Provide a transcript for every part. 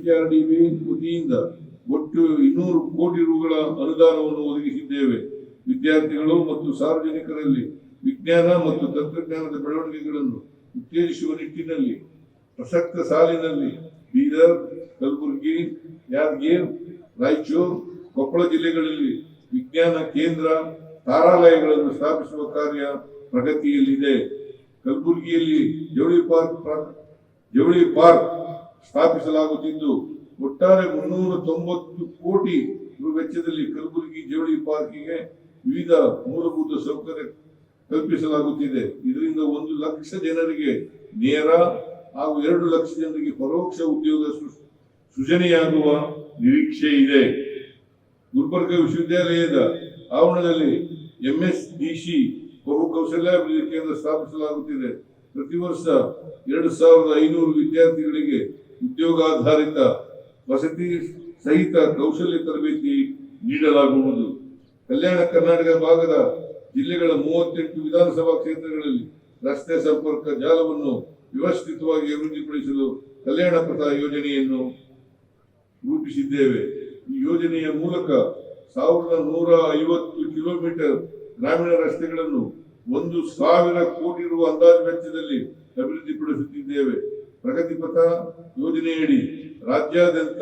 KKRDB ವತಿಯಿಂದ ಒಟ್ಟು 200 ಕೋಟಿ ರುಗಳ ಅನುದಾನವನ್ನು ಒದಗಿಸಿದ್ದೇವೆ. ವಿದ್ಯಾರ್ಥಿಗಳು ಮತ್ತು ಸಾರ್ವಜನಿಕರಲ್ಲಿ ವಿಜ್ಞಾನ ಮತ್ತು ತಂತ್ರಜ್ಞಾನದ ಬೆಳವಣಿಗೆಗಳನ್ನು ಉತ್ತೇಜಿಸುವ ನಿಟ್ಟಿನಲ್ಲಿ ಪ್ರಸಕ್ತ ಸಾಲಿನಲ್ಲಿ ಬೀದರ್, ಕಲಬುರಗಿ, ಯಾದಗಿರಿ, ರಾಯಚೂರು, ಕೊಪ್ಪಳ ಜಿಲ್ಲೆಗಳಲ್ಲಿ ವಿಜ್ಞಾನ ಕೇಂದ್ರ, ತಾರಾಲಯಗಳನ್ನು ಸ್ಥಾಪಿಸುವ ಕಾರ್ಯ ಪ್ರಗತಿಯಲ್ಲಿದೆ. ಕಲಬುರಗಿಯಲ್ಲಿ ಜವಳಿ ಪಾರ್ಕ್ ಸ್ಥಾಪಿಸಲಾಗುತ್ತಿದ್ದು ಒಟ್ಟಾರೆ 390 ಕೋಟಿ ರು ವೆಚ್ಚದಲ್ಲಿ ಕಲಬುರಗಿ ಜವಳಿ ಪಾರ್ಕಿಗೆ ವಿವಿಧ ಮೂಲಭೂತ ಸೌಕರ್ಯ ಕಲ್ಪಿಸಲಾಗುತ್ತಿದೆ. ಇದರಿಂದ 1 ಲಕ್ಷ ಜನರಿಗೆ ನೇರ ಹಾಗೂ 2 ಲಕ್ಷ ಜನರಿಗೆ ಪರೋಕ್ಷ ಉದ್ಯೋಗ ಸೃಜನೆಯಾಗುವ ನಿರೀಕ್ಷೆ ಇದೆ. ಗುಲ್ಬರ್ಗ ವಿಶ್ವವಿದ್ಯಾಲಯದ ಆವರಣದಲ್ಲಿ ಎಂಎಸ್ಡಿಸಿ ಬಹು ಕೌಶಲ್ಯಾಭಿವೃದ್ಧಿ ಕೇಂದ್ರ ಸ್ಥಾಪಿಸಲಾಗುತ್ತಿದೆ. ಪ್ರತಿ ವರ್ಷ 2500 ವಿದ್ಯಾರ್ಥಿಗಳಿಗೆ ಉದ್ಯೋಗಾಧಾರಿತ ವಸತಿ ಸಹಿತ ಕೌಶಲ್ಯ ತರಬೇತಿ ನೀಡಲಾಗುವುದು. ಕಲ್ಯಾಣ ಕರ್ನಾಟಕ ಭಾಗದ ಜಿಲ್ಲೆಗಳ 38 ವಿಧಾನಸಭಾ ಕ್ಷೇತ್ರಗಳಲ್ಲಿ ರಸ್ತೆ ಸಂಪರ್ಕ ಜಾಲವನ್ನು ವ್ಯವಸ್ಥಿತವಾಗಿ ಅಭಿವೃದ್ಧಿಪಡಿಸಲು ಕಲ್ಯಾಣ ಪಥ ಯೋಜನೆಯನ್ನು ರೂಪಿಸಿದ್ದೇವೆ. ಈ ಯೋಜನೆಯ ಮೂಲಕ 1150 ಕಿಲೋಮೀಟರ್ ಗ್ರಾಮೀಣ ರಸ್ತೆಗಳನ್ನು 1,000 ಕೋಟಿ ರು ಅಂದಾಜು ವೆಚ್ಚದಲ್ಲಿ ಅಭಿವೃದ್ಧಿಪಡಿಸುತ್ತಿದ್ದೇವೆ. ಪ್ರಗತಿ ಪಥ ಯೋಜನೆಯಡಿ ರಾಜ್ಯಾದ್ಯಂತ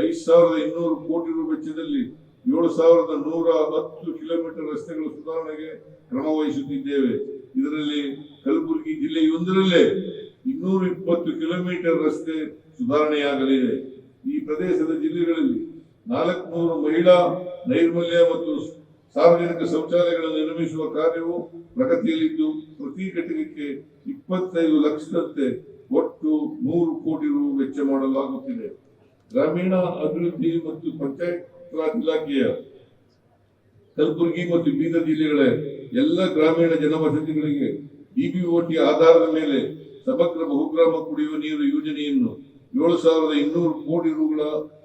5,200 ಕೋಟಿ ರು ವೆಚ್ಚದಲ್ಲಿ 7,110 ಕಿಲೋಮೀಟರ್ ರಸ್ತೆಗಳ ಸುಧಾರಣೆಗೆ ಕ್ರಮ ವಹಿಸುತ್ತಿದ್ದೇವೆ. ಇದರಲ್ಲಿ ಕಲಬುರಗಿ ಜಿಲ್ಲೆಯೊಂದರಲ್ಲೇ 220 ಕಿಲೋಮೀಟರ್ ರಸ್ತೆ ಸುಧಾರಣೆಯಾಗಲಿದೆ. ಈ ಪ್ರದೇಶದ ಜಿಲ್ಲೆಗಳಲ್ಲಿ 400 ಮಹಿಳಾ ನೈರ್ಮಲ್ಯ ಮತ್ತು ಸಾರ್ವಜನಿಕ ಶೌಚಾಲಯಗಳನ್ನು ನಿರ್ಮಿಸುವ ಕಾರ್ಯವು ಪ್ರಗತಿಯಲ್ಲಿದ್ದು ಪ್ರತಿ ಘಟಕಕ್ಕೆ 25 ಲಕ್ಷದಂತೆ ಒಟ್ಟು 100 ಕೋಟಿ ರು ವೆಚ್ಚ ಮಾಡಲಾಗುತ್ತಿದೆ. ಗ್ರಾಮೀಣ ಅಭಿವೃದ್ಧಿ ಮತ್ತು ಪಂಚಾಯತ್ ರಾಜ್ ಇಲಾಖೆಯ ಕಲಬುರಗಿ ಮತ್ತು ಬೀದರ್ ಜಿಲ್ಲೆಗಳ ಎಲ್ಲ ಗ್ರಾಮೀಣ ಜನವಸತಿಗಳಿಗೆ ಡಿಬಿಒಟಿ ಆಧಾರದ ಮೇಲೆ ಸಮಗ್ರ ಬಹುಗ್ರಾಮ ಕುಡಿಯುವ ನೀರು ಯೋಜನೆಯನ್ನು 7,200 ಕೋಟಿ ರುಗಳ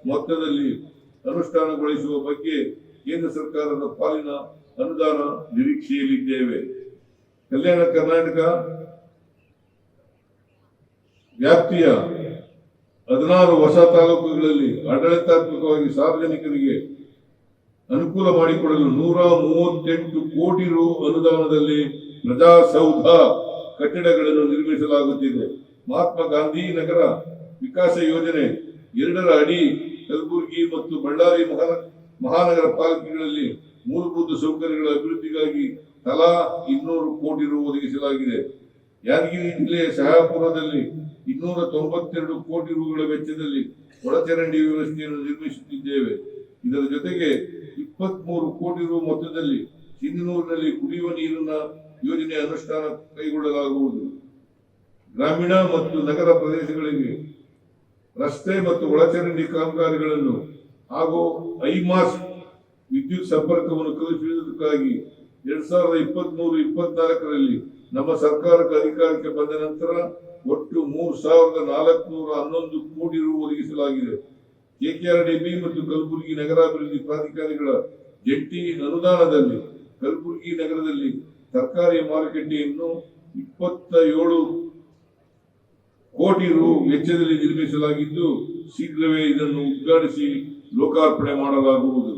ಮೊತ್ತದಲ್ಲಿ ಅನುಷ್ಠಾನಗೊಳಿಸುವ ಬಗ್ಗೆ ಕೇಂದ್ರ ಸರ್ಕಾರದ ಪಾಲಿನ ಅನುದಾನ ನಿರೀಕ್ಷೆಯಲ್ಲಿದ್ದೇವೆ. ಕಲ್ಯಾಣ ಕರ್ನಾಟಕ ವ್ಯಾಪ್ತಿಯ 16 ಹೊಸ ತಾಲೂಕುಗಳಲ್ಲಿ ಆಡಳಿತಾತ್ಮಕವಾಗಿ ಸಾರ್ವಜನಿಕರಿಗೆ ಅನುಕೂಲ ಮಾಡಿಕೊಡಲು 138 ಕೋಟಿ ರು ಅನುದಾನದಲ್ಲಿ ಪ್ರಜಾಸೌಧ ಕಟ್ಟಡಗಳನ್ನು ನಿರ್ಮಿಸಲಾಗುತ್ತಿದೆ. ಮಹಾತ್ಮ ಗಾಂಧಿ ನಗರ ವಿಕಾಸ ಯೋಜನೆ 2ರ ಅಡಿ ಕಲಬುರಗಿ ಮತ್ತು ಬಳ್ಳಾರಿ ಮಹಾನಗರ ಪಾಲಿಕೆಗಳಲ್ಲಿ ಮೂಲಭೂತ ಸೌಕರ್ಯಗಳ ಅಭಿವೃದ್ಧಿಗಾಗಿ ತಲಾ 200 ಕೋಟಿ ರು ಒದಗಿಸಲಾಗಿದೆ. ಯಾದಗಿರಿ ಜಿಲ್ಲೆಯ ಶಹಾಪುರದಲ್ಲಿ 292 ಕೋಟಿ ರುಗಳ ವೆಚ್ಚದಲ್ಲಿ ಒಳಚರಂಡಿ ವ್ಯವಸ್ಥೆಯನ್ನು ನಿರ್ಮಿಸುತ್ತಿದ್ದೇವೆ. ಇದರ ಜೊತೆಗೆ 23 ಕೋಟಿ ರು ಮೊತ್ತದಲ್ಲಿ ಸಿಂಧನೂರಿನಲ್ಲಿ ಕುಡಿಯುವ ನೀರಿನ ಯೋಜನೆ ಅನುಷ್ಠಾನ ಕೈಗೊಳ್ಳಲಾಗುವುದು. ಗ್ರಾಮೀಣ ಮತ್ತು ನಗರ ಪ್ರದೇಶಗಳಿಗೆ ರಸ್ತೆ ಮತ್ತು ಒಳಚರಂಡಿ ಕಾಮಗಾರಿಗಳನ್ನು ಹಾಗೂ ಐಮಾಸ್ ವಿದ್ಯುತ್ ಸಂಪರ್ಕವನ್ನು ಕಲ್ಪಿಸುವುದಕ್ಕಾಗಿ 2023-24ರಲ್ಲಿ ನಮ್ಮ ಸರ್ಕಾರಕ್ಕೆ ಅಧಿಕಾರಕ್ಕೆ ಬಂದ ನಂತರ ಒಟ್ಟು 3,411 ಕೋಟಿ ರು ಒದಗಿಸಲಾಗಿದೆ. ಕೆಕೆಆರ್ಡಿಬಿ ಮತ್ತು ಕಲಬುರಗಿ ನಗರಾಭಿವೃದ್ಧಿ ಪ್ರಾಧಿಕಾರಗಳ ಜಂಟಿ ಅನುದಾನದಲ್ಲಿ ಕಲಬುರಗಿ ನಗರದಲ್ಲಿ ತರಕಾರಿ ಮಾರುಕಟ್ಟೆಯನ್ನು 27 ಕೋಟಿ ರು ವೆಚ್ಚದಲ್ಲಿ ನಿರ್ಮಿಸಲಾಗಿದ್ದು ಶೀಘ್ರವೇ ಇದನ್ನು ಉದ್ಘಾಟಿಸಿ ಲೋಕಾರ್ಪಣೆ ಮಾಡಲಾಗುವುದು.